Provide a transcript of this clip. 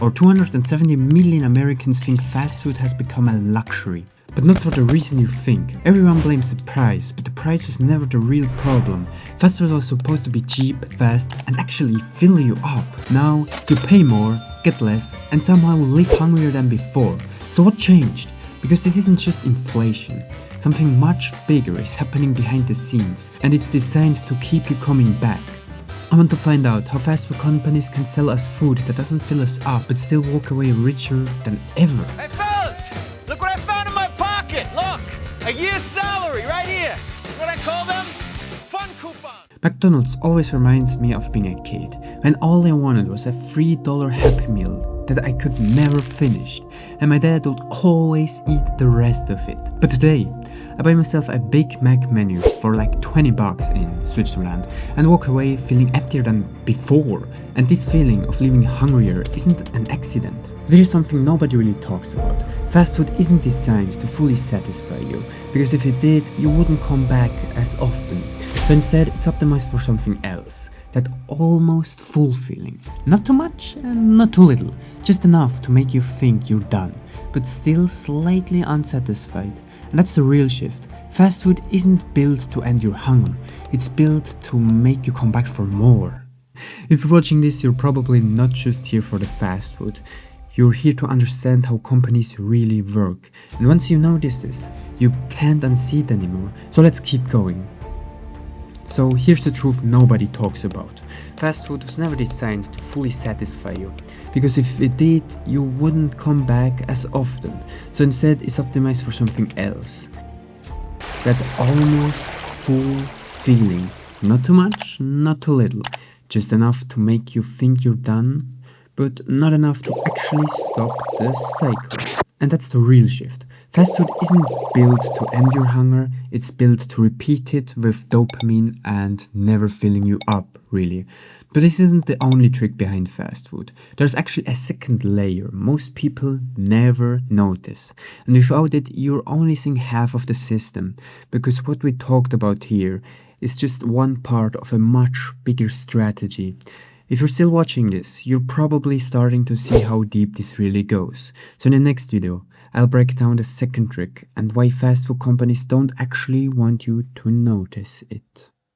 or 270 million Americans think fast food has become a luxury. But not for the reason you think. Everyone blames the price, but the price was never the real problem. Fast food was supposed to be cheap, fast, and actually fill you up. Now, you pay more, get less, and somehow live hungrier than before. So what changed? Because this isn't just inflation. Something much bigger is happening behind the scenes, and it's designed to keep you coming back. I want to find out how fast food companies can sell us food that doesn't fill us up, but still walk away richer than ever. Hey fellas, look what I found in my pocket. Look, a year's salary right here. What I call them? Fun coupons. McDonald's always reminds me of being a kid, when all I wanted was a $3 Happy Meal that I could never finish, and my dad would always eat the rest of it. But today, I buy myself a Big Mac menu for like 20 bucks in Switzerland and walk away feeling emptier than before. And this feeling of living hungrier isn't an accident. There is something nobody really talks about. Fast food isn't designed to fully satisfy you, because if it did, you wouldn't come back as often. So instead, it's optimized for something else. That almost full feeling. Not too much and not too little. Just enough to make you think you're done, but still slightly unsatisfied. And that's the real shift. Fast food isn't built to end your hunger. It's built to make you come back for more. If you're watching this, you're probably not just here for the fast food. You're here to understand how companies really work. And once you notice this, you can't unsee it anymore. So let's keep going. So here's the truth nobody talks about. Fast food was never designed to fully satisfy you, because if it did, you wouldn't come back as often. So instead, it's optimized for something else. That almost full feeling. Not too much, not too little. Just enough to make you think you're done, but not enough to actually stop the cycle. And that's the real shift. Fast food isn't built to end your hunger, it's built to repeat it with dopamine and never filling you up, really. But this isn't the only trick behind fast food. There's actually a second layer most people never notice. And without it, you're only seeing half of the system, because what we talked about here is just one part of a much bigger strategy. If you're still watching this, you're probably starting to see how deep this really goes. So in the next video, I'll break down the second trick and why fast food companies don't actually want you to notice it.